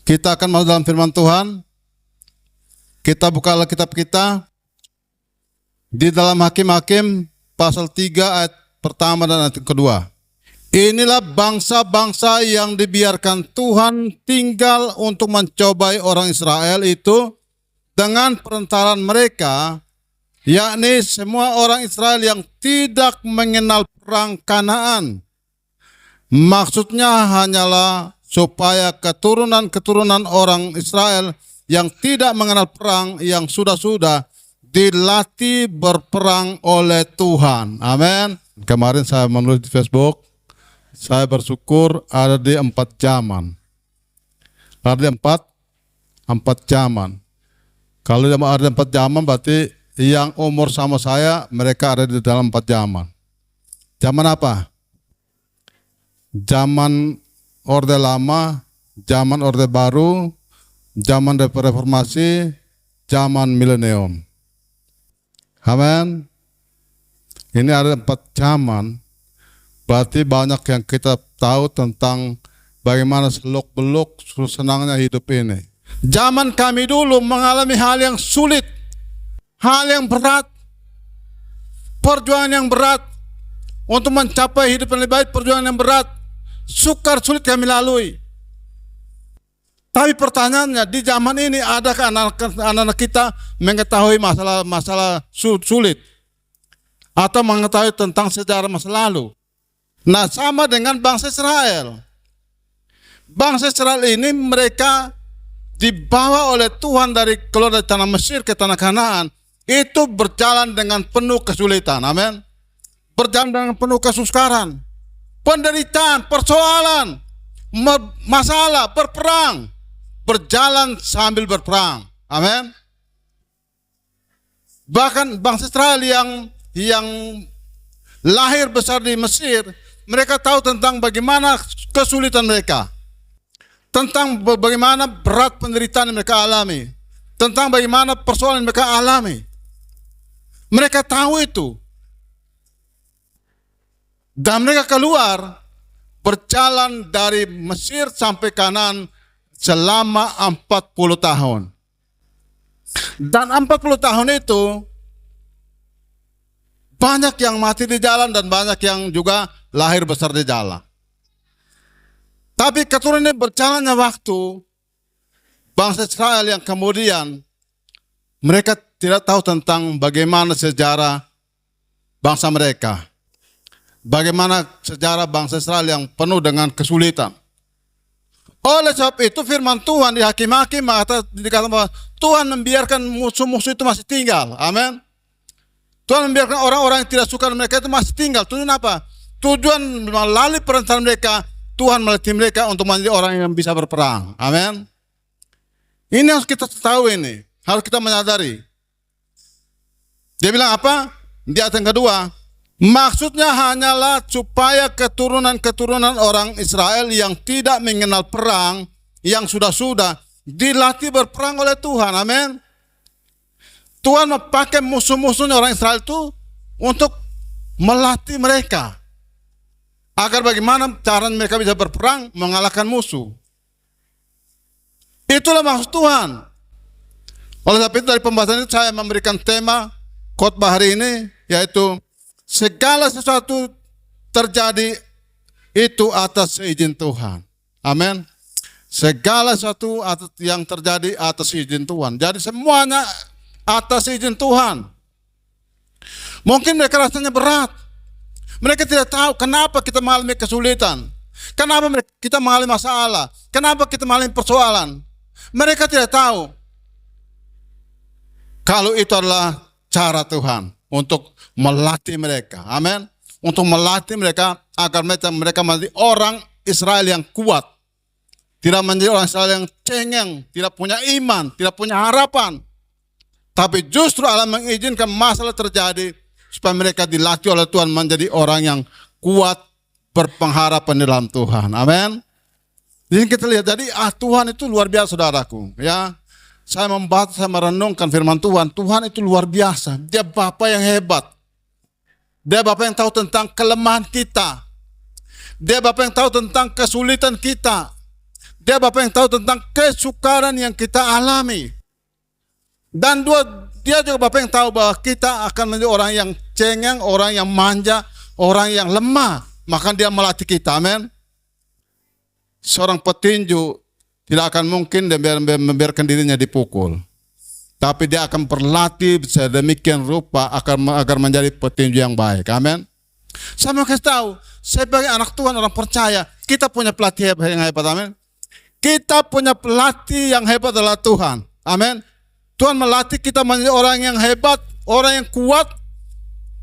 Kita akan masuk dalam firman Tuhan. Kita buka Alkitab kita di dalam Hakim-Hakim pasal 3 ayat pertama dan ayat kedua. Inilah bangsa-bangsa yang dibiarkan Tuhan tinggal untuk mencobai orang Israel itu dengan perantaraan mereka, yakni semua orang Israel yang tidak mengenal perang Kanaan. Maksudnya hanyalah supaya keturunan-keturunan orang Israel yang tidak mengenal perang, yang sudah-sudah dilatih berperang oleh Tuhan. Amin. Kemarin saya menulis di Facebook, saya bersyukur ada di 4 zaman. Ada di 4 zaman. Kalau ada di 4 zaman berarti yang umur sama saya, mereka ada di dalam 4 zaman. Zaman apa? Zaman Orde Lama, zaman Orde Baru, zaman Reformasi, zaman Milenium. Amin. Ini ada 4 zaman. Berarti banyak yang kita tahu tentang bagaimana seluk-beluk senangnya hidup ini. Zaman kami dulu mengalami hal yang sulit, hal yang berat, perjuangan yang berat untuk mencapai hidup yang lebih baik, perjuangan yang berat, sukar sulit kami lalui. Tapi pertanyaannya, di zaman ini adakah anak-anak kita mengetahui masalah sulit atau mengetahui tentang sejarah masa lalu? Nah, sama dengan bangsa Israel. Bangsa Israel ini mereka dibawa oleh Tuhan keluar dari tanah Mesir ke tanah Kanaan, itu berjalan dengan penuh kesulitan. Amin. Berjalan dengan penuh kesukaran, penderitaan, persoalan, masalah, berperang, berjalan sambil berperang. Amin. Bahkan bangsa Israel yang lahir besar di Mesir, mereka tahu tentang bagaimana kesulitan mereka, tentang bagaimana berat penderitaan yang mereka alami, tentang bagaimana persoalan yang mereka alami. Mereka tahu itu. Dan mereka keluar, berjalan dari Mesir sampai Kanaan selama 40 tahun. Dan 40 tahun itu banyak yang mati di jalan dan banyak yang juga lahir besar di jalan. Tapi keturunan berjalannya waktu, bangsa Israel yang kemudian mereka tidak tahu tentang bagaimana sejarah bangsa mereka. Bagaimana sejarah bangsa Israel yang penuh dengan kesulitan. Oleh sebab itu firman Tuhan di Hakim-Hakim dikatakan bahwa Tuhan membiarkan musuh-musuh itu masih tinggal. Amin. Tuhan membiarkan orang-orang yang tidak suka mereka itu masih tinggal. Tujuan apa? Tujuan melalui perantaraan mereka, Tuhan melatih mereka untuk menjadi orang yang bisa berperang. Amin. Ini harus kita tahu ini. Harus kita menyadari. Dia bilang apa? Di ayat yang kedua. Maksudnya hanyalah supaya keturunan-keturunan orang Israel yang tidak mengenal perang, yang sudah-sudah dilatih berperang oleh Tuhan. Amin. Tuhan memakai musuh-musuhnya orang Israel itu untuk melatih mereka. Agar bagaimana cara mereka bisa berperang, mengalahkan musuh. Itulah maksud Tuhan. Oleh sebab itu dari pembahasan itu saya memberikan tema khotbah hari ini, yaitu segala sesuatu terjadi itu atas izin Tuhan. Amin. Segala sesuatu yang terjadi atas izin Tuhan. Jadi semuanya atas izin Tuhan. Mungkin mereka rasanya berat. Mereka tidak tahu kenapa kita mengalami kesulitan. Kenapa kita mengalami masalah. Kenapa kita mengalami persoalan. Mereka tidak tahu. Kalau itu adalah cara Tuhan untuk melatih mereka. Amin. Untuk melatih mereka agar mereka menjadi orang Israel yang kuat. Tidak menjadi orang Israel yang cengeng, tidak punya iman, tidak punya harapan. Tapi justru Allah mengizinkan masalah terjadi supaya mereka dilatih oleh Tuhan menjadi orang yang kuat, berpengharapan di dalam Tuhan. Amin. Jadi kita lihat, jadi Tuhan itu luar biasa, saudaraku. Ya, saya membaca, saya merenungkan firman Tuhan. Tuhan itu luar biasa. Dia Bapa yang hebat. Dia Bapa yang tahu tentang kelemahan kita. Dia Bapa yang tahu tentang kesulitan kita. Dia Bapa yang tahu tentang kesukaran yang kita alami. Dan dia juga Bapa yang tahu bahwa kita akan menjadi orang yang cengeng, orang yang manja, orang yang lemah. Maka dia melatih kita, amin. Seorang petinju tidak akan mungkin dia membiarkan dirinya dipukul. Tapi dia akan berlatih sedemikian rupa agar menjadi petinju yang baik, amin. Saya mau kasih tahu, sebagai anak Tuhan, orang percaya, kita punya pelatih yang hebat, amin. Kita punya pelatih yang hebat adalah Tuhan, amin. Tuhan melatih kita menjadi orang yang hebat, orang yang kuat,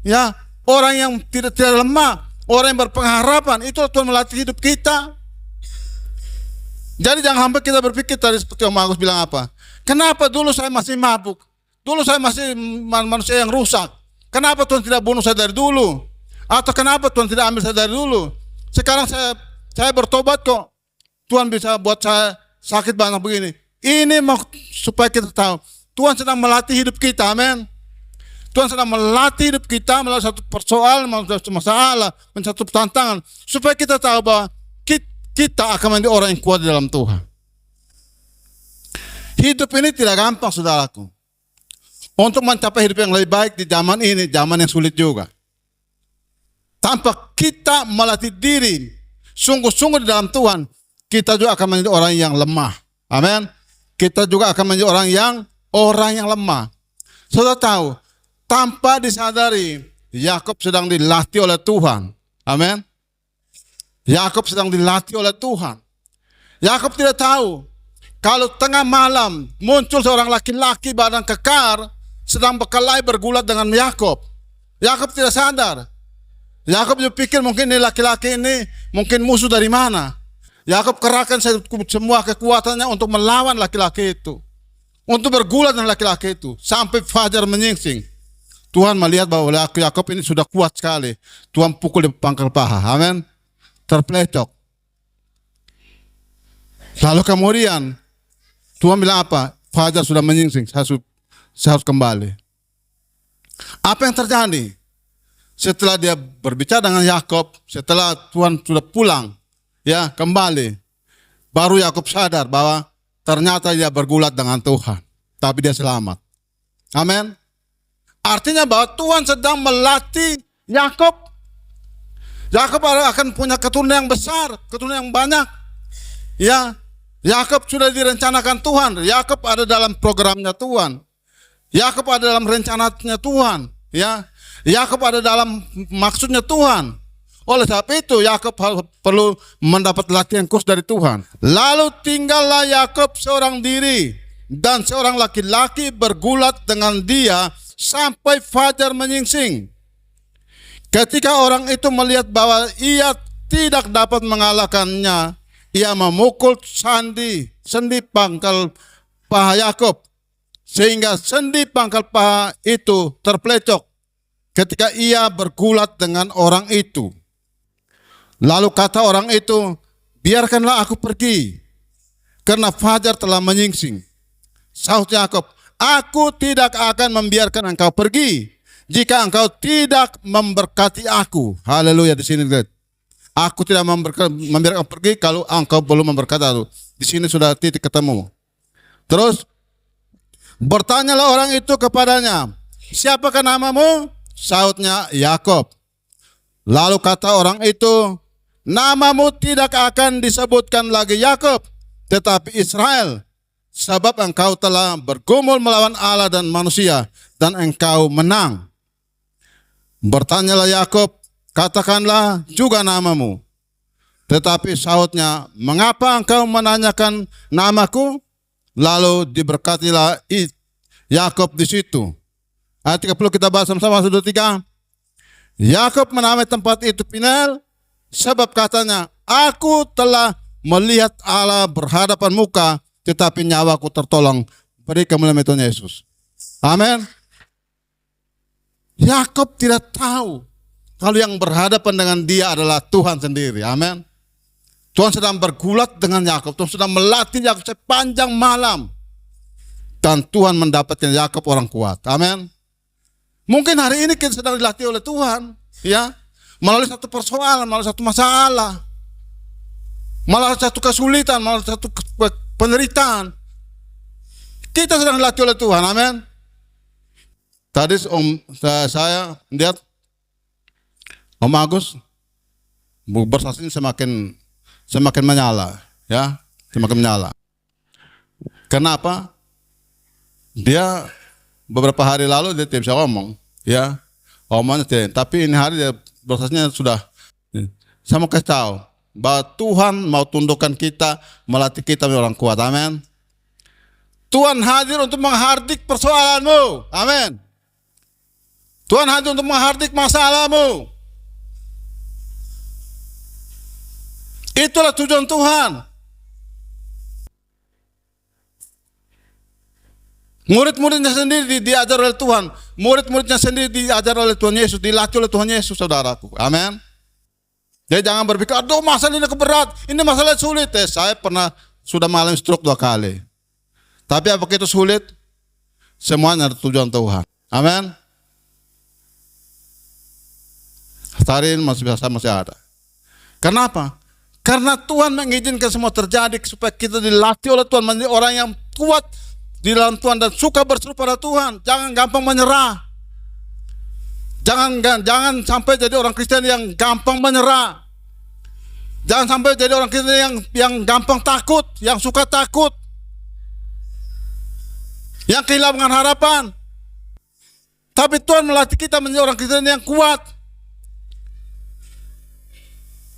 ya, orang yang tidak lemah, orang yang berpengharapan. Itu Tuhan melatih hidup kita. Jadi jangan sampai kita berpikir tadi seperti Om Agus bilang apa. Kenapa dulu saya masih mabuk? Dulu saya masih manusia yang rusak. Kenapa Tuhan tidak bunuh saya dari dulu? Atau kenapa Tuhan tidak ambil saya dari dulu? Sekarang saya bertobat kok. Tuhan bisa buat saya sakit banyak begini. Ini supaya kita tahu Tuhan sedang melatih hidup kita, amin. Tuhan sedang melatih hidup kita melalui satu persoalan, melalui satu masalah, melalui satu tantangan, supaya kita tahu bahwa kita akan menjadi orang yang kuat di dalam Tuhan. Hidup ini tidak gampang, saudaraku. Untuk mencapai hidup yang lebih baik di zaman ini, zaman yang sulit juga. Tanpa kita melatih diri sungguh-sungguh di dalam Tuhan, kita juga akan menjadi orang yang lemah. Amin. Kita juga akan menjadi orang yang lemah. Saudara tahu, tanpa disadari, Yakub sedang dilatih oleh Tuhan. Amin. Yakub sedang dilatih oleh Tuhan. Yakub tidak tahu kalau tengah malam muncul seorang laki-laki badan kekar sedang berkelahi bergulat dengan Yakub. Yakub tidak sadar. Yakub berpikir mungkin ini laki-laki ini mungkin musuh dari mana. Yakub kerahkan semua kekuatannya untuk melawan laki-laki itu, untuk bergulat dengan laki-laki itu sampai fajar menyingsing. Tuhan melihat bahwa Yakub ini sudah kuat sekali. Tuhan pukul di pangkal paha. Amin. Terplecok. Lalu kemudian Tuhan bilang apa? Fajar sudah menyingsing. Saya harus kembali. Apa yang terjadi? Setelah dia berbicara dengan Yakub, setelah Tuhan sudah pulang, ya kembali, baru Yakub sadar bahwa ternyata dia bergulat dengan Tuhan, tapi dia selamat. Amin. Artinya bahwa Tuhan sedang melatih Yakub. Yakub akan punya keturunan yang besar, keturunan yang banyak. Ya, Yakub sudah direncanakan Tuhan. Yakub ada dalam programnya Tuhan. Yakub ada dalam rencananya Tuhan. Ya, Yakub ada dalam maksudnya Tuhan. Oleh sebab itu Yakub perlu mendapat latihan khusus dari Tuhan. Lalu tinggallah Yakub seorang diri dan seorang laki-laki bergulat dengan dia sampai fajar menyingsing. Ketika orang itu melihat bahwa ia tidak dapat mengalahkannya, ia memukul sendi pangkal paha Yakub, sehingga sendi pangkal paha itu terplecok ketika ia bergulat dengan orang itu. Lalu kata orang itu, biarkanlah aku pergi, karena fajar telah menyingsing. Sahut Yakub, aku tidak akan membiarkan engkau pergi jika engkau tidak memberkati aku. Haleluya. Di sini aku tidak membiarkan pergi kalau engkau belum memberkati aku. Di sini sudah titik ketemu. Terus bertanyalah orang itu kepadanya, siapakah namamu? Sahutnya Yakub. Lalu kata orang itu, namamu tidak akan disebutkan lagi Yakub, tetapi Israel, sebab engkau telah bergumul melawan Allah dan manusia, dan engkau menang. Bertanyalah Yakub, katakanlah juga namamu. Tetapi sahutnya, mengapa engkau menanyakan namaku? Lalu diberkatilah Yakub di situ. Ayat 30 kita bahas sama-sama, 1, 2, 3. Yakub menamai tempat itu Peniel, sebab katanya, aku telah melihat Allah berhadapan muka, tetapi nyawaku tertolong. Beri kemuliaan Tuhan Yesus. Amin. Yakub tidak tahu kalau yang berhadapan dengan dia adalah Tuhan sendiri. Amin. Tuhan sedang bergulat dengan Yakub. Tuhan sedang melatih Yakub sepanjang malam. Dan Tuhan mendapatkan Yakub orang kuat. Amin. Mungkin hari ini kita sedang dilatih oleh Tuhan, ya, melalui satu persoalan, melalui satu masalah. malah satu kesulitan, malah satu penderitaan. Kita sedang dilatih oleh Tuhan, amin. Tadi saya lihat Om Agus bersaksi semakin menyala, ya, semakin menyala. Kenapa? Dia beberapa hari lalu dia tidak bisa ngomong, ya, omongnya tidak. Tapi ini hari dia bersaksinya sudah. Saya mau kasih tahu bahwa Tuhan mau tundukkan kita, melatih kita menjadi orang kuat, amin. Tuhan hadir untuk menghardik persoalanmu, amin. Tuhan hadir untuk menghardik masalahmu. Itulah tujuan Tuhan. Murid-muridnya sendiri diajar oleh Tuhan. Murid-muridnya sendiri diajar oleh Tuhan Yesus, dilatih oleh Tuhan Yesus, saudaraku. Amin. Jadi jangan berpikir, aduh masalah ini berat, ini masalah sulit. Saya pernah sudah mengalami stroke 2 kali. Tapi apa itu sulit? Semuanya ada tujuan Tuhan. Amin. Hari ini masih ada. Kenapa? Karena Tuhan mengizinkan semua terjadi supaya kita dilatih oleh Tuhan menjadi orang yang kuat di dalam Tuhan dan suka berseru pada Tuhan. Jangan gampang menyerah. Jangan sampai jadi orang Kristen yang gampang menyerah. Jangan sampai jadi orang Kristen yang gampang takut, yang suka takut, yang kehilangan harapan. Tapi Tuhan melatih kita menjadi orang Kristen yang kuat.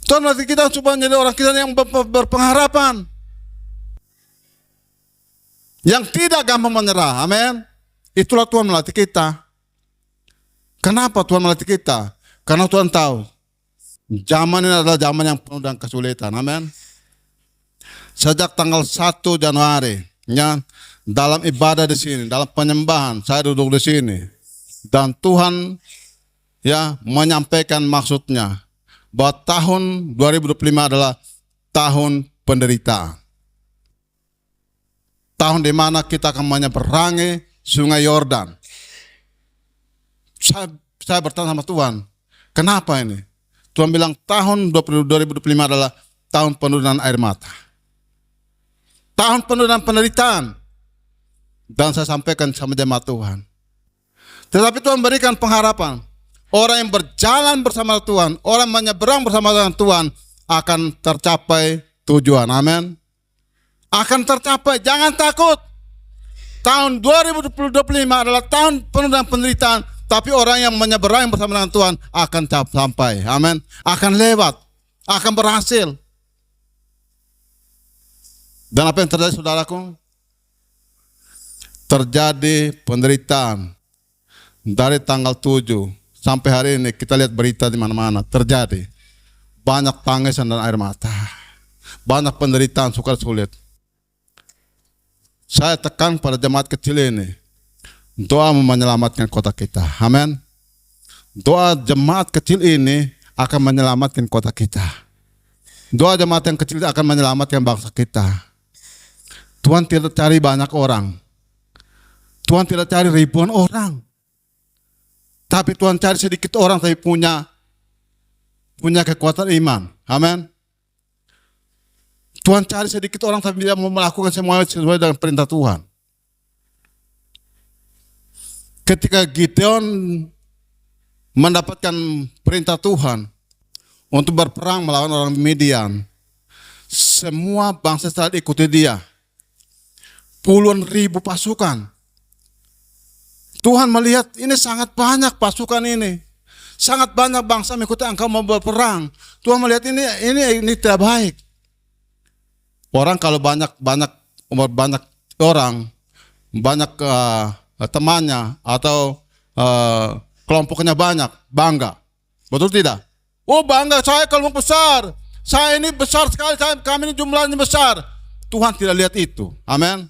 Tuhan melatih kita supaya menjadi orang Kristen yang berpengharapan, yang tidak gampang menyerah. Amin. Itulah Tuhan melatih kita. Kenapa Tuhan melatih kita? Karena Tuhan tahu zaman ini adalah zaman yang penuh dengan kesulitan. Amin. Sejak tanggal 1 Januari, ya, dalam ibadah di sini, dalam penyembahan, saya duduk di sini, dan Tuhan, ya, menyampaikan maksudnya bahwa tahun 2025 adalah tahun penderitaan. Tahun di mana kita akan menyeberangi Sungai Yordan. Saya bertanya sama Tuhan, kenapa ini? Tuhan bilang tahun 2025 adalah tahun penuh dengan air mata. Tahun penuh dengan penderitaan. Dan saya sampaikan sama jemaat Tuhan. Tetapi Tuhan berikan pengharapan. Orang yang berjalan bersama Tuhan, orang menyeberang bersama dengan Tuhan akan tercapai tujuan. Amin. Akan tercapai, jangan takut. Tahun 2025 adalah tahun penuh dengan penderitaan, tapi orang yang menyeberang bersama dengan Tuhan akan sampai. Amin. Akan lewat, akan berhasil. Dan apa yang terjadi, saudaraku? Terjadi penderitaan dari tanggal 7 sampai hari ini. Kita lihat berita di mana-mana terjadi banyak tangisan dan air mata, banyak penderitaan, sukar sulit. Saya tekan pada jemaat kecil ini, doa menyelamatkan kota kita. Amin. Doa jemaat kecil ini akan menyelamatkan kota kita. Doa jemaat yang kecil akan menyelamatkan bangsa kita. Tuhan tidak cari banyak orang, Tuhan tidak cari ribuan orang, tapi Tuhan cari sedikit orang tapi punya kekuatan iman. Amin. Tuhan cari sedikit orang tapi dia mau melakukan semuanya sesuai dengan perintah Tuhan. Ketika Gideon mendapatkan perintah Tuhan untuk berperang melawan orang Midian, semua bangsa Israel ikuti dia. Puluhan ribu pasukan. Tuhan melihat ini sangat banyak pasukan ini, sangat banyak bangsa mengikuti engkau mau berperang. Tuhan melihat ini tidak baik. Orang kalau banyak orang, banyak temannya atau kelompoknya banyak, bangga. Betul tidak? Oh bangga, saya kelompok besar, saya ini besar sekali, kami ini jumlahnya besar. Tuhan tidak lihat itu. Amin.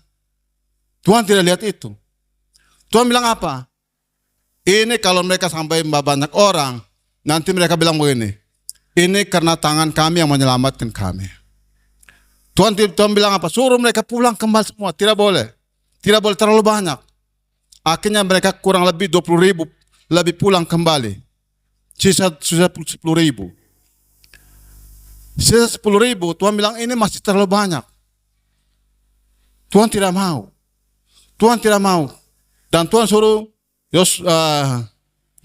Tuhan tidak lihat itu. Tuhan bilang apa? Ini kalau mereka sampai banyak orang, nanti mereka bilang begini, ini karena tangan kami yang menyelamatkan kami. Tuhan bilang apa? Suruh mereka pulang kembali semua. Tidak boleh. Tidak boleh terlalu banyak. Akhirnya mereka kurang lebih 20.000 lebih pulang kembali. Sisa 10.000. Sisa 10.000, Tuhan bilang ini masih terlalu banyak. Tuhan tidak mau. Tuhan tidak mau. Dan Tuhan suruh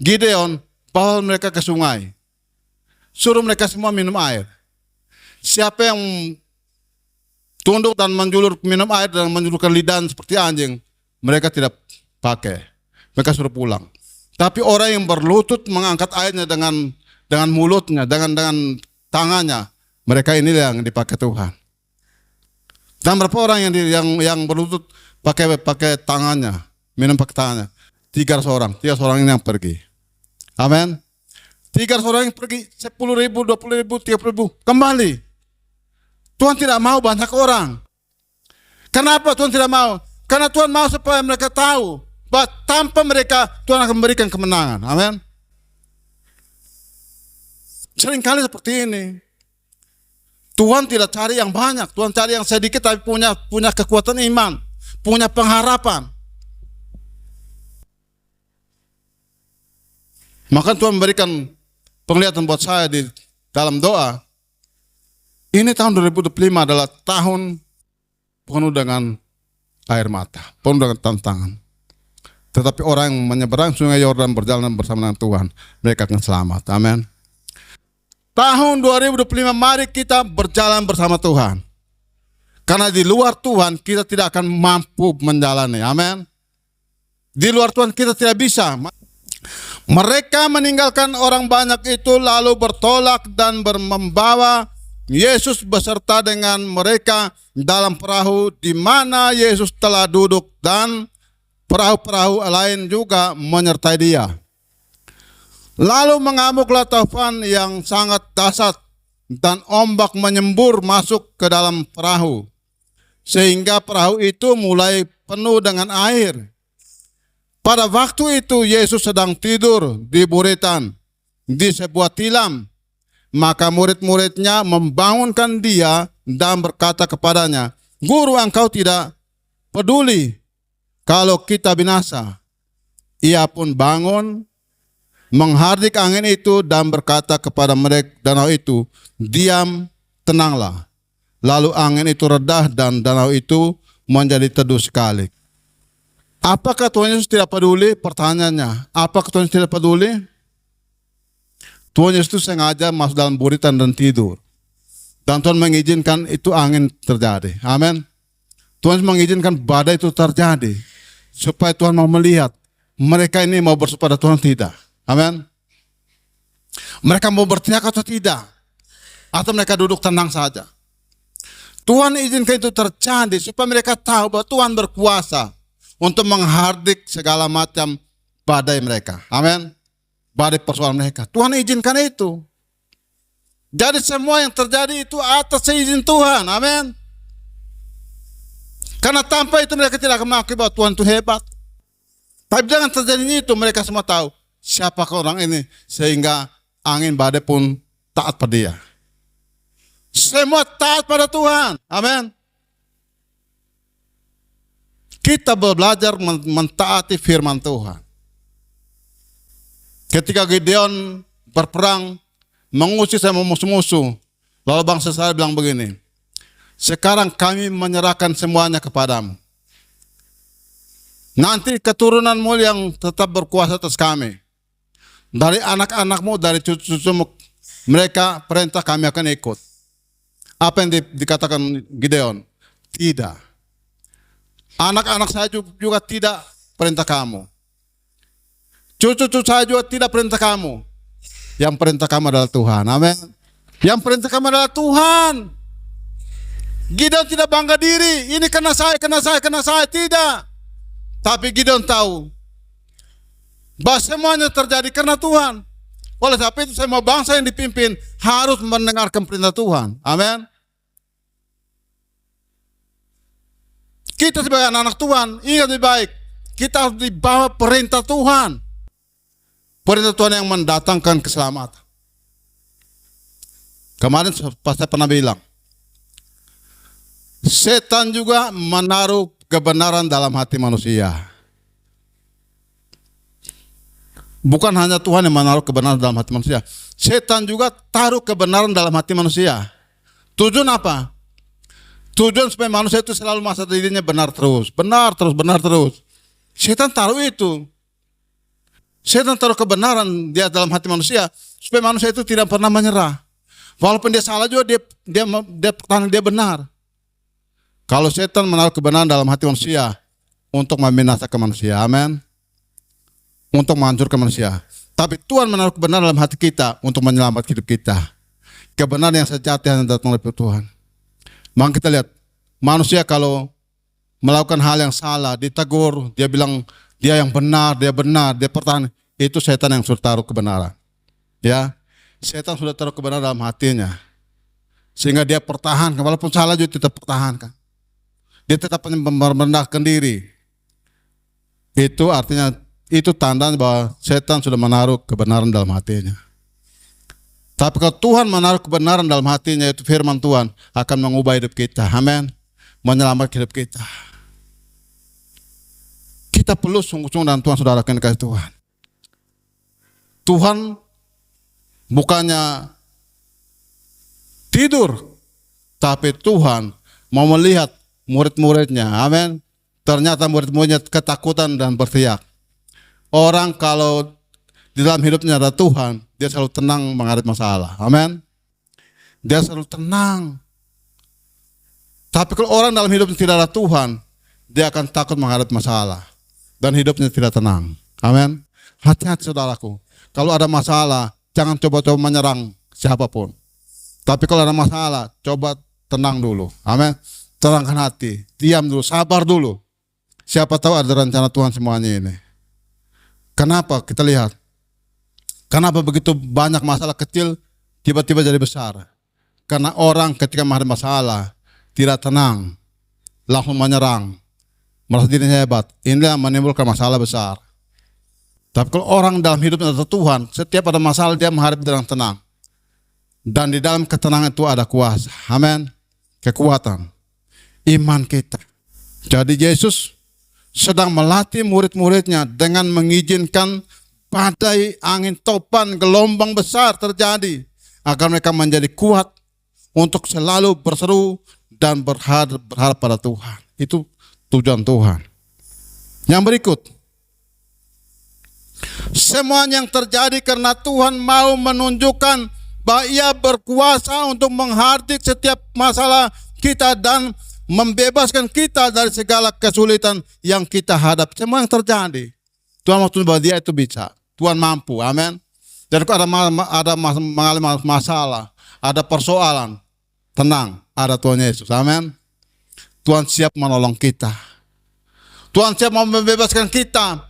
Gideon bawa mereka ke sungai. Suruh mereka semua minum air. Siapa yang tunduk dan menjulur minum air dan menjulurkan lidah seperti anjing, mereka tidak pakai. Mereka suruh pulang. Tapi orang yang berlutut mengangkat airnya dengan mulutnya, dengan tangannya, mereka ini yang dipakai Tuhan. Dan berapa orang yang berlutut pakai tangannya, minum pakai tangannya? 300 orang. 300 orang ini yang pergi. Amin. 300 orang yang pergi, 10.000, 20.000, 30.000 kembali. Tuhan tidak mau banyak orang. Kenapa Tuhan tidak mau? Karena Tuhan mau supaya mereka tahu bahwa tanpa mereka Tuhan akan memberikan kemenangan. Amin. Seringkali seperti ini. Tuhan tidak cari yang banyak, Tuhan cari yang sedikit tapi punya kekuatan iman, punya pengharapan. Maka Tuhan memberikan penglihatan buat saya di dalam doa. Ini tahun 2025 adalah tahun penuh dengan air mata, penuh dengan tantangan. Tetapi orang yang menyeberang sungai Yordan berjalan bersama dengan Tuhan, mereka akan selamat. Amin. Tahun 2025 mari kita berjalan bersama Tuhan. Karena di luar Tuhan kita tidak akan mampu menjalani. Amin. Di luar Tuhan kita tidak bisa. Mereka meninggalkan orang banyak itu lalu bertolak dan membawa Yesus beserta dengan mereka dalam perahu di mana Yesus telah duduk dan perahu-perahu lain juga menyertai dia. Lalu mengamuklah taufan yang sangat dahsyat dan ombak menyembur masuk ke dalam perahu. Sehingga perahu itu mulai penuh dengan air. Pada waktu itu Yesus sedang tidur di buritan di sebuah tilam. Maka murid-muridnya membangunkan dia dan berkata kepadanya, "Guru, engkau tidak peduli kalau kita binasa." Ia pun bangun, menghardik angin itu dan berkata kepada mereka danau itu, "Diam, tenanglah." Lalu angin itu redah dan danau itu menjadi teduh sekali. Apakah Tuhan Yesus tidak peduli? Pertanyaannya, apakah Tuhan Yesus tidak peduli? Tuhan Yesus sengaja masuk dalam buritan dan tidur. Dan Tuhan mengizinkan itu angin terjadi. Amin. Tuhan mengizinkan badai itu terjadi. Supaya Tuhan mau melihat mereka ini mau berseru pada Tuhan tidak. Amin. Mereka mau berteriak atau tidak? Atau mereka duduk tenang saja? Tuhan izinkan itu terjadi supaya mereka tahu bahwa Tuhan berkuasa untuk menghardik segala macam badai mereka. Amin. Badai persoalan mereka. Tuhan izinkan itu. Jadi semua yang terjadi itu atas izin Tuhan. Amin. Karena tanpa itu mereka tidak akan mengakui bahwa Tuhan itu hebat. Tapi dengan terjadinya itu mereka semua tahu siapakah orang ini sehingga angin badai pun taat pada dia. Semua taat pada Tuhan. Amin. Kita belajar mentaati firman Tuhan. Ketika Gideon berperang mengusir sama musuh-musuh, lalu bangsa Israel bilang begini, "Sekarang kami menyerahkan semuanya kepadamu. Nanti keturunanmu yang tetap berkuasa atas kami. Dari anak-anakmu, dari cucu-cucumu, mereka perintah kami akan ikut." Apa yang dikatakan Gideon? Tidak. Anak-anak saya juga tidak perintah kamu. Cucu-cucu saya juga tidak perintah kamu. Yang perintah kamu adalah Tuhan. Amin. Yang perintah kamu adalah Tuhan. Gideon tidak bangga diri. Ini kena saya. Tidak. Tapi Gideon tahu bahwa semuanya terjadi karena Tuhan. Oleh sebab itu semua bangsa yang dipimpin harus mendengarkan perintah Tuhan. Amin. Kita sebagai anak-anak Tuhan, ingat lebih baik. Kita harus dibawa perintah Tuhan. Perintah Tuhan yang mendatangkan keselamatan. Kemarin saya pernah bilang, setan juga menaruh kebenaran dalam hati manusia. Bukan hanya Tuhan yang menaruh kebenaran dalam hati manusia. Setan juga taruh kebenaran dalam hati manusia. Tujuan apa? Tujuan supaya manusia itu selalu merasa dirinya benar terus. Benar terus, benar terus. Setan taruh itu. Setan taruh kebenaran dia dalam hati manusia. Supaya manusia itu tidak pernah menyerah. Walaupun dia salah juga, dia benar. Kalau setan menaruh kebenaran dalam hati manusia untuk membinasakan manusia, amin. Untuk menghancurkan manusia. Tapi Tuhan menaruh kebenaran dalam hati kita untuk menyelamatkan hidup kita. Kebenaran yang sejati hanya datang dari Tuhan. Maka kita lihat, manusia kalau melakukan hal yang salah, ditegur, dia bilang dia yang benar, dia pertahan, itu setan yang sudah taruh kebenaran. Ya, setan sudah taruh kebenaran dalam hatinya. Sehingga dia pertahankan, walaupun salah juga tetap pertahankan. Dia tetap merendahkan diri. Itu artinya, itu tanda bahwa setan sudah menaruh kebenaran dalam hatinya. Tapi kalau Tuhan menaruh kebenaran dalam hatinya, itu firman Tuhan akan mengubah hidup kita. Amin. Menyelamatkan hidup kita. Kita perlu sungguh-sungguh dan Tuhan saudara kasih Tuhan. Tuhan bukannya tidur, tapi Tuhan mau melihat murid-muridnya. Amin. Ternyata murid-muridnya ketakutan dan berteriak. Orang kalau di dalam hidupnya ada Tuhan, dia selalu tenang menghadapi masalah. Amin. Dia selalu tenang. Tapi kalau orang dalam hidupnya tidak ada Tuhan, dia akan takut menghadapi masalah. Dan hidupnya tidak tenang. Amin. Hati-hati saudaraku. Kalau ada masalah, jangan coba-coba menyerang siapapun. Tapi kalau ada masalah, coba tenang dulu. Amin. Tenangkan hati. Diam dulu, sabar dulu. Siapa tahu ada rencana Tuhan semuanya ini. Kenapa? Kita lihat. Kenapa begitu banyak masalah kecil tiba-tiba jadi besar? Karena orang ketika menghadapi masalah tidak tenang, langsung menyerang, merasa dirinya hebat. Inilah yang menimbulkan masalah besar. Tapi kalau orang dalam hidupnya ada Tuhan, setiap ada masalah dia menghadapi dengan tenang. Dan di dalam ketenangan itu ada kuasa. Amin. Kekuatan. Iman kita. Jadi Yesus sedang melatih murid-muridnya dengan mengizinkan badai, angin topan, gelombang besar terjadi agar mereka menjadi kuat untuk selalu berseru dan berharap pada Tuhan. Itu tujuan Tuhan. Yang berikut, semuanya yang terjadi karena Tuhan mau menunjukkan bahwa Ia berkuasa untuk menghardik setiap masalah kita dan membebaskan kita dari segala kesulitan yang kita hadapi. Semua yang terjadi, Tuhan mau tunjukkan bahwa Dia itu bisa. Tuhan mampu, amin. Dan kalau ada mengalami masalah, ada persoalan, tenang, ada Tuhan Yesus, amin. Tuhan siap menolong kita. Tuhan siap mau membebaskan kita.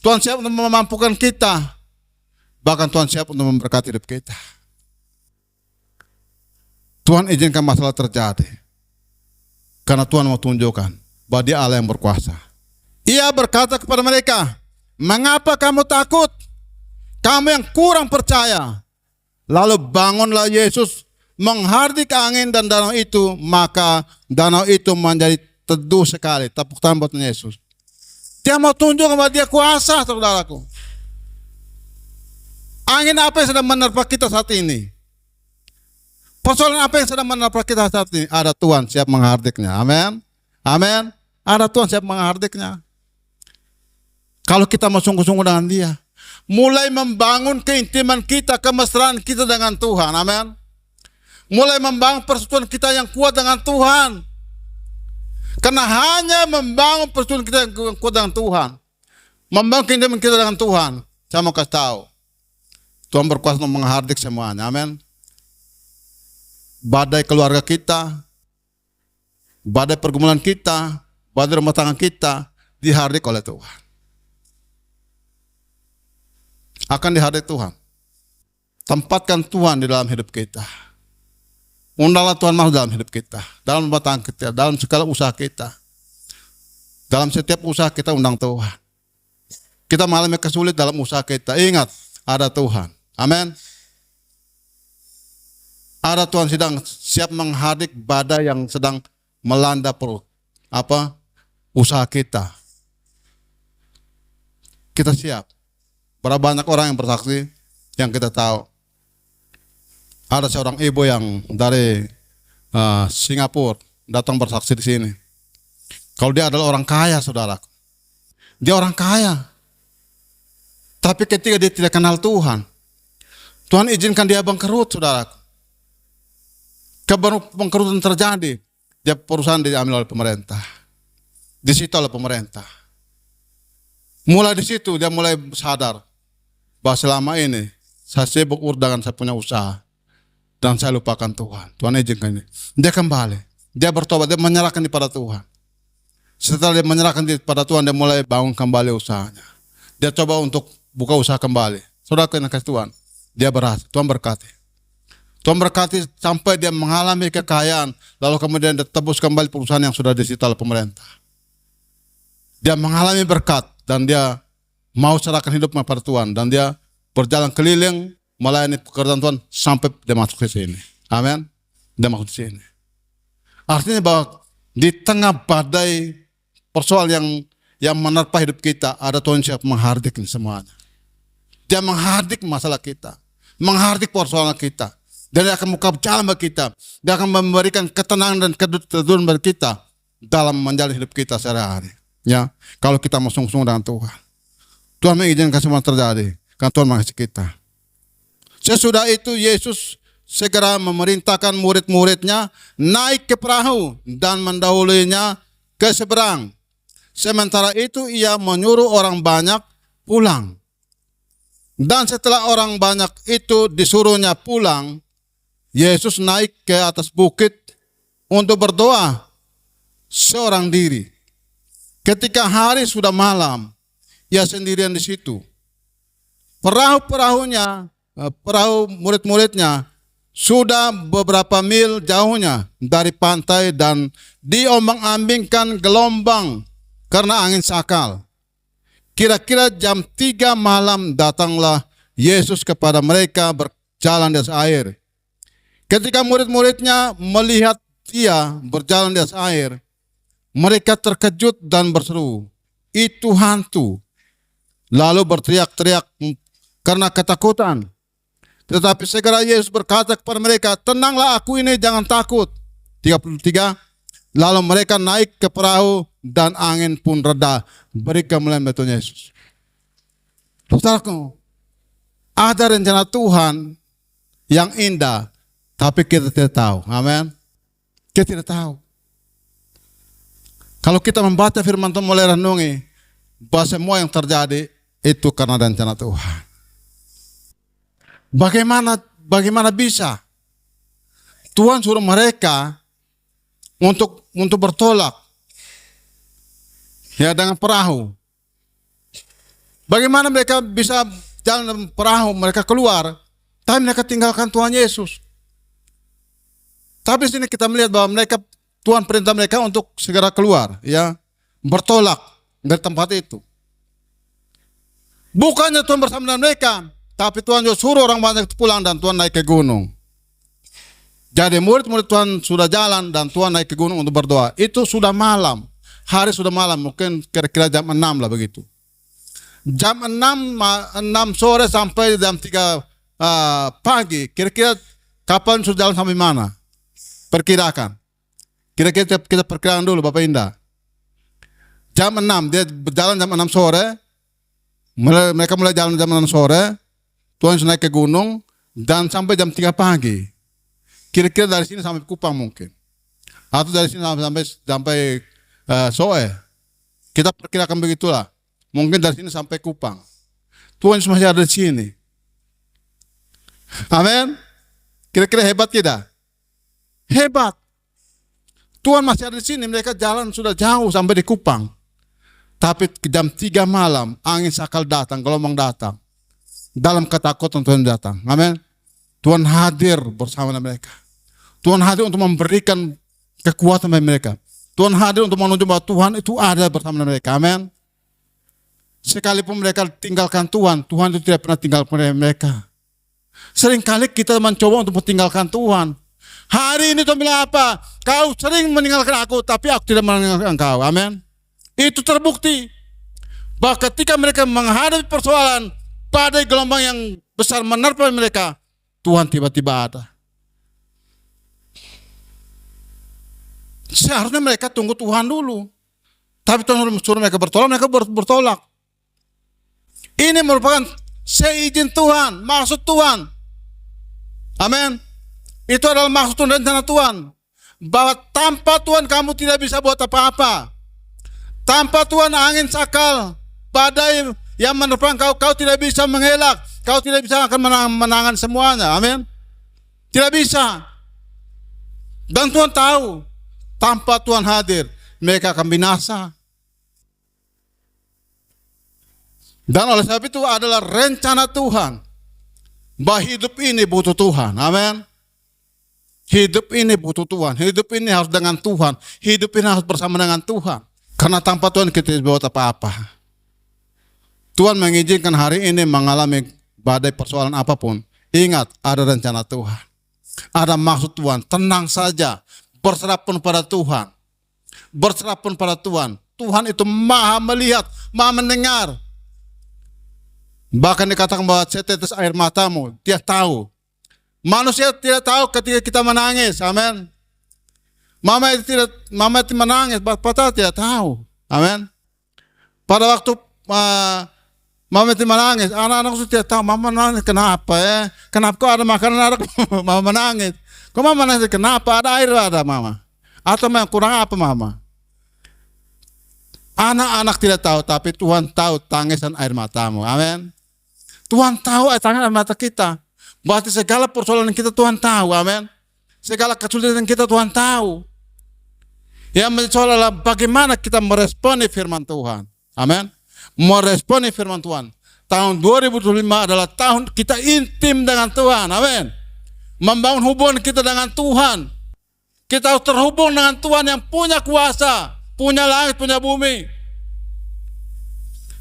Tuhan siap untuk memampukan kita. Bahkan Tuhan siap untuk memberkati hidup kita. Tuhan izinkan masalah terjadi. Karena Tuhan mau tunjukkan bahwa Dia Allah yang berkuasa. Ia berkata kepada mereka, "Mengapa kamu takut? Kamu yang kurang percaya." Lalu bangunlah Yesus menghardik angin dan danau itu, maka danau itu menjadi teduh sekali. Tepuk tangan buat Yesus. Dia mau tunjukkan bahwa Dia kuasa, saudaraku. Angin apa yang sedang menerpa kita saat ini? Persoalan apa yang sedang menerpa kita saat ini? Ada Tuhan siap menghardiknya. Amin. Amin. Ada Tuhan siap menghardiknya. Kalau kita mau sungguh-sungguh dengan Dia, mulai membangun keintiman kita, kemesraan kita dengan Tuhan. Amin. Mulai membangun persekutuan kita yang kuat dengan Tuhan. Karena hanya membangun persekutuan kita yang kuat dengan Tuhan, membangun keintiman kita dengan Tuhan, saya mau kasih tahu, Tuhan berkuasa untuk menghardik semuanya. Amin. Badai keluarga kita, badai pergumulan kita, badai rumah tangga kita dihardik oleh Tuhan. Akan dihardik Tuhan. Tempatkan Tuhan di dalam hidup kita. Undanglah Tuhan masuk dalam hidup kita, dalam rumah tangga kita, dalam segala usaha kita. Dalam setiap usaha kita undang Tuhan. Kita mengalami kesulitan dalam usaha kita, ingat ada Tuhan. Amin. Ada Tuhan sedang siap menghardik badai yang sedang melanda usaha kita. Kita siap. Berapa banyak orang yang bersaksi yang kita tahu. Ada seorang ibu yang dari Singapura datang bersaksi di sini. Kalau dia adalah orang kaya, saudara. Dia orang kaya. Tapi ketika dia tidak kenal Tuhan, Tuhan izinkan dia bangkrut, saudara. Bangkrutan terjadi. Dia perusahaan diambil oleh pemerintah. Disita oleh pemerintah. Mulai di situ dia mulai sadar bahwa selama ini saya sibuk dengan saya punya usaha dan saya lupakan Tuhan. Tuhan izinkan ini. Dia kembali. Dia bertobat. Dia menyerahkan kepada Tuhan. Setelah dia menyerahkan diri pada Tuhan, dia mulai bangun kembali usahanya. Dia coba untuk buka usaha kembali. Saudara yang kasih Tuhan, dia berhasil. Tuhan berkati. Tuhan berkati sampai dia mengalami kekayaan, lalu kemudian dia tebus kembali perusahaan yang sudah disita oleh pemerintah. Dia mengalami berkat dan dia mau serahkan hidupnya pada Tuhan, dan dia berjalan keliling melayani pekerjaan Tuhan sampai dia masuk ke sini. Amin. Dia masuk ke sini. Artinya bahwa di tengah badai persoalan yang menerpa hidup kita, ada Tuhan siap menghardik semuanya. Dia menghardik masalah kita, menghardik persoalan kita, dan dia akan buka jalan bagi kita. Dia akan memberikan ketenangan dan keteduhan bagi kita dalam menjalani hidup kita sehari-hari. Ya, kalau kita mau sungguh-sungguh dengan Tuhan, Tuhan mengizinkan semua terjadi, karena Tuhan mengasihi kita. Sesudah itu Yesus segera memerintahkan murid-muridnya naik ke perahu dan mendahulunya ke seberang. Sementara itu ia menyuruh orang banyak pulang. Dan setelah orang banyak itu disuruhnya pulang, Yesus naik ke atas bukit untuk berdoa seorang diri. Ketika hari sudah malam, ia sendirian di situ. Perahu murid-muridnya sudah beberapa mil jauhnya dari pantai dan diombang-ambingkan gelombang karena angin sakal. Kira-kira jam 3 malam datanglah Yesus kepada mereka berjalan di atas air. Ketika murid-muridnya melihat dia berjalan di atas air, mereka terkejut dan berseru, "Itu hantu." Lalu berteriak-teriak karena ketakutan. Tetapi segera Yesus berkata kepada mereka, "Tenanglah, aku ini, jangan takut." 33. Lalu mereka naik ke perahu dan angin pun reda. Mereka mulai betul Yesus. Saudaraku, ada rencana Tuhan yang indah, tapi kita tidak tahu. Amin. Kita tidak tahu. Kalau kita membaca firman Tuhan mulai renungi, bahwa semua yang terjadi itu karena rencana Tuhan. Bagaimana bisa Tuhan suruh mereka untuk bertolak ya dengan perahu? Bagaimana mereka bisa jalan dengan perahu, mereka keluar, tapi mereka tinggalkan Tuhan Yesus? Tapi sini kita melihat bahwa Tuhan perintah mereka untuk segera keluar, ya, bertolak dari tempat itu. Bukannya Tuhan bersama dengan mereka, tapi Tuhan juga suruh orang banyak pulang dan Tuhan naik ke gunung. Jadi murid-murid Tuhan sudah jalan dan Tuhan naik ke gunung untuk berdoa. Itu sudah malam. Hari sudah malam, mungkin kira-kira jam 6 lah begitu. Jam 6 sore sampai jam 3 pagi. Kira-kira kapan sudah jalan sampai mana? Perkirakan. Kira-kira kita perkirakan dulu Bapak Indah. Jam 6, dia berjalan jam 6 sore. Mereka mulai jalan jam 6 sore. Tuhan naik ke gunung dan sampai jam 3 pagi. Kira-kira dari sini sampai Kupang mungkin. Atau dari sini sampai Soe. Kita perkirakan begitulah. Mungkin dari sini sampai Kupang. Tuhan masih ada di sini. Amin. Kira-kira hebat kita? Hebat. Tuhan masih ada di sini. Mereka jalan sudah jauh sampai di Kupang. Tapi jam 3 malam angin sakal datang, gelombang datang. Dalam ketakutan Tuhan datang. Amin. Tuhan hadir bersama mereka. Tuhan hadir untuk memberikan kekuatan bagi mereka. Tuhan hadir untuk menunjukkan bahwa Tuhan itu ada bersama mereka. Amin. Sekalipun mereka tinggalkan Tuhan, Tuhan itu tidak pernah tinggalkan mereka. Seringkali kita mencoba untuk meninggalkan Tuhan. Hari ini Tuhan bilang apa? Kau sering meninggalkan aku, tapi aku tidak meninggalkan engkau. Amin. Itu terbukti bahwa ketika mereka menghadapi persoalan, badai gelombang yang besar menerpa mereka, Tuhan tiba-tiba ada. Seharusnya mereka tunggu Tuhan dulu. Tapi Tuhan suruh mereka bertolak, mereka bertolak. Ini merupakan seizin Tuhan, maksud Tuhan. Amin. Itu adalah maksud dan rencana Tuhan. Bahwa tanpa Tuhan kamu tidak bisa buat apa-apa. Tanpa Tuhan angin sakal, badai yang menerpang kau tidak bisa mengelak. Kau tidak bisa akan menangan semuanya. Amin. Tidak bisa. Dan Tuhan tahu, tanpa Tuhan hadir, mereka akan binasa. Dan oleh sebab itu adalah rencana Tuhan bahwa hidup ini butuh Tuhan. Amin. Hidup ini butuh Tuhan. Hidup ini harus dengan Tuhan. Hidup ini harus bersama dengan Tuhan. Karena tanpa Tuhan kita tidak buat apa-apa. Tuhan mengizinkan hari ini mengalami badai persoalan apapun. Ingat, ada rencana Tuhan. Ada maksud Tuhan. Tenang saja. Berserah pun pada Tuhan. Berserah pun pada Tuhan. Tuhan itu maha melihat, maha mendengar. Bahkan dikatakan bahwa setetes air matamu, dia tahu. Manusia tidak tahu ketika kita menangis. Amin. Mama itu menangis, bapak tidak tahu. Amin. Pada waktu mama itu menangis, anak-anak itu tidak tahu. Mama menangis kenapa ya? Kenapa kok ada makanan anak mama menangis? Kok mama menangis kenapa? Ada air ada mama? Atau memang kurang apa mama? Anak-anak tidak tahu, tapi Tuhan tahu tangisan air matamu. Amin. Tuhan tahu tangan mata kita. Berarti segala persoalan kita Tuhan tahu. Amin. Segala kesulitan kita Tuhan tahu. Yang menjadi soal adalah bagaimana kita meresponi firman Tuhan. Amin. Meresponi firman Tuhan. Tahun 2025 adalah tahun kita intim dengan Tuhan. Amin. Membangun hubungan kita dengan Tuhan. Kita harus terhubung dengan Tuhan yang punya kuasa. Punya langit, punya bumi.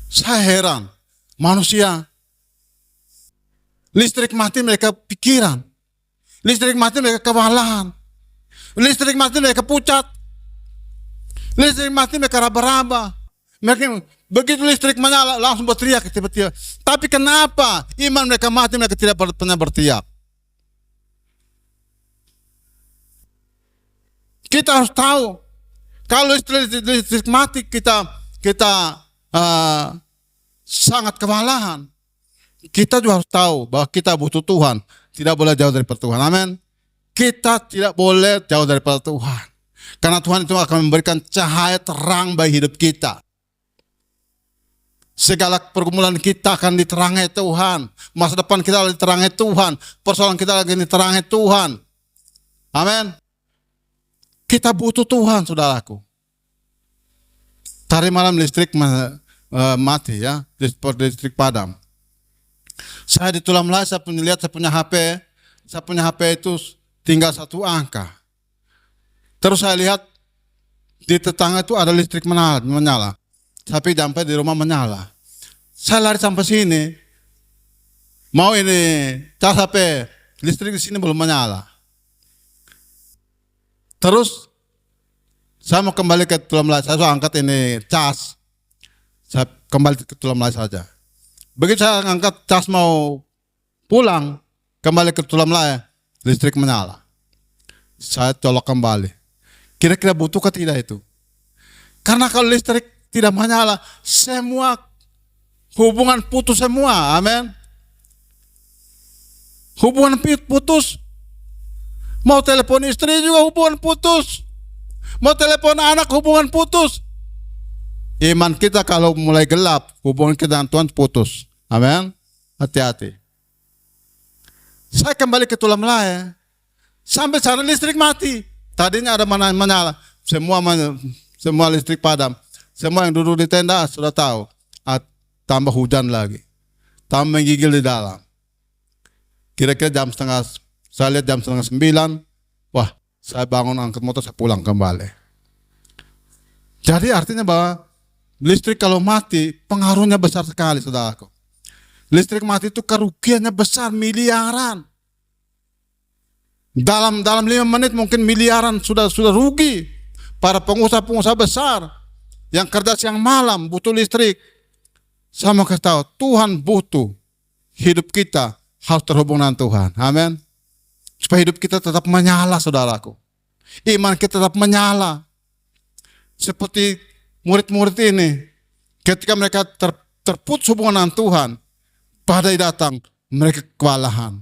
Saya heran. Manusia listrik mati mereka pikiran. Listrik mati mereka kewalahan. Listrik mati mereka pucat. Listrik mati mereka raba-raba. Mereka begitu listrik menyala langsung berteriak tiba-tiba. Tapi kenapa iman mereka mati mereka tidak pernah berteriak? Kita harus tahu kalau listrik mati kita sangat kewalahan. Kita juga harus tahu bahwa kita butuh Tuhan. Tidak boleh jauh dari Tuhan. Amin. Kita tidak boleh jauh dari Tuhan. Karena Tuhan itu akan memberikan cahaya terang bagi hidup kita. Segala pergumulan kita akan diterangi Tuhan. Masa depan kita akan diterangi Tuhan. Persoalan kita akan diterangi Tuhan. Amin. Kita butuh Tuhan, saudaraku. Tadi malam listrik mati ya. Listrik padam. Saya di Tulam Lai, saya punya HP. Saya punya HP itu tinggal satu angka. Terus saya lihat di tetangga itu ada listrik menyala. Tapi sampai di rumah menyala. Saya lari sampai sini. Mau ini cas HP, listrik di sini belum menyala. Terus saya mau kembali ke Tulam Lai. Saya angkat ini cas. Saya kembali ke Tulam Lai saja. Begitu saya angkat cas mau pulang, kembali ke Tulam Lai, listrik menyala. Saya colok kembali. Kira-kira butuhkah tidak itu? Karena kalau listrik tidak menyala, semua hubungan putus semua. Amin. Hubungan putus. Mau telepon istri juga hubungan putus. Mau telepon anak hubungan putus. Iman kita kalau mulai gelap, hubungan kita dengan Tuhan putus. Amin. Hati-hati. Saya kembali ke Tulam Lai. Sampai sana listrik mati. Tadinya ada menyala. Semua listrik padam. Semua yang duduk di tenda sudah tahu. Tambah hujan lagi. Tambah menggigil di dalam. Kira-kira saya lihat jam setengah 9. Wah, saya bangun angkat motor, saya pulang kembali. Jadi artinya bahwa listrik kalau mati, pengaruhnya besar sekali, saudaraku. Listrik mati itu kerugiannya besar, miliaran. Dalam 5 menit mungkin miliaran sudah rugi. Para pengusaha besar yang kerja siang malam butuh listrik. Saya mau kasih tahu, Tuhan butuh hidup kita harus terhubung dengan Tuhan. Amin. Supaya hidup kita tetap menyala, saudaraku. Iman kita tetap menyala. Seperti murid-murid ini, ketika mereka terputus hubungan dengan Tuhan, badai datang, mereka kewalahan.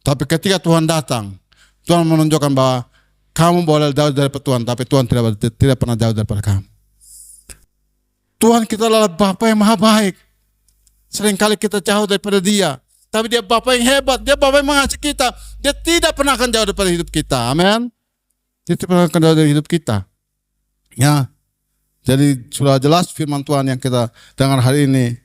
Tapi ketika Tuhan datang, Tuhan menunjukkan bahwa kamu boleh jauh daripada Tuhan, tapi Tuhan tidak pernah jauh daripada kamu. Tuhan kita adalah Bapa yang maha baik. Seringkali kita jauh daripada Dia, tapi Dia Bapa yang hebat, Dia Bapa yang mengasihi kita. Dia tidak pernah akan jauh daripada hidup kita. Amin. Dia tidak pernah akan jauh dari hidup kita. Ya, jadi sudah jelas firman Tuhan yang kita dengar hari ini.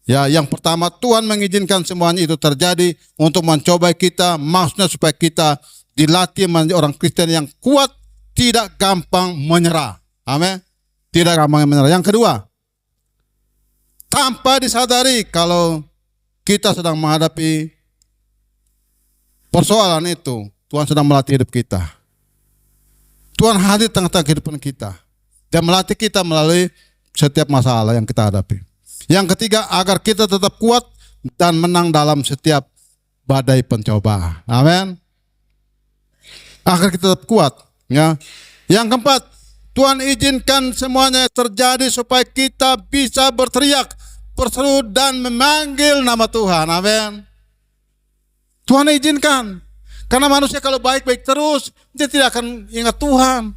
Ya, yang pertama, Tuhan mengizinkan semuanya itu terjadi untuk mencobai kita, maksudnya supaya kita dilatih menjadi orang Kristen yang kuat, tidak gampang menyerah. Amin. Tidak gampang menyerah. Yang kedua, tanpa disadari kalau kita sedang menghadapi persoalan itu, Tuhan sedang melatih hidup kita. Tuhan hadir tengah-tengah kehidupan kita dan melatih kita melalui setiap masalah yang kita hadapi. Yang ketiga, agar kita tetap kuat dan menang dalam setiap badai pencobaan. Amin. Agar kita tetap kuat. Ya. Yang keempat, Tuhan izinkan semuanya terjadi supaya kita bisa berteriak, berseru dan memanggil nama Tuhan. Amin. Tuhan izinkan. Karena manusia kalau baik-baik terus, dia tidak akan ingat Tuhan.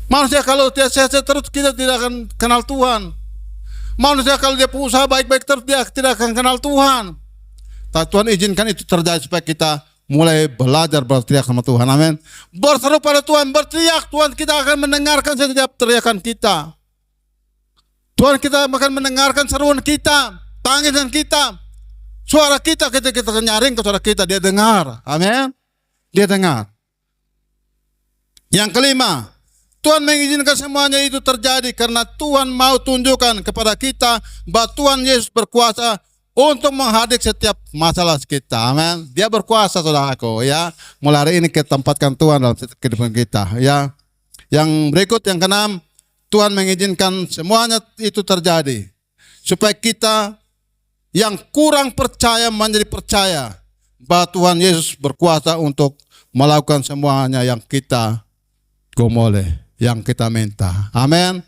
Manusia kalau dia sehat-sehat terus, kita tidak akan kenal Tuhan. Manusia kalau dia berusaha baik-baik terus, dia tidak akan kenal Tuhan. Tapi Tuhan izinkan itu terjadi supaya kita mulai belajar berteriak sama Tuhan. Amin. Berseru pada Tuhan, berteriak. Tuhan kita akan mendengarkan setiap teriakan kita. Tuhan kita akan mendengarkan seruan kita, tangisan kita, suara kita ketika kita nyaring ke suara kita, dia dengar. Amin. Dia dengar. Yang kelima, Tuhan mengizinkan semuanya itu terjadi karena Tuhan mau tunjukkan kepada kita bahwa Tuhan Yesus berkuasa untuk menghadapi setiap masalah kita. Amin. Dia berkuasa, saudaraku. Ya, mulai hari ini kita tempatkan Tuhan dalam kehidupan kita. Ya, yang berikut, yang keenam, Tuhan mengizinkan semuanya itu terjadi supaya kita yang kurang percaya menjadi percaya bahwa Tuhan Yesus berkuasa untuk melakukan semuanya yang kita gomoleh, yang kita minta. Amin.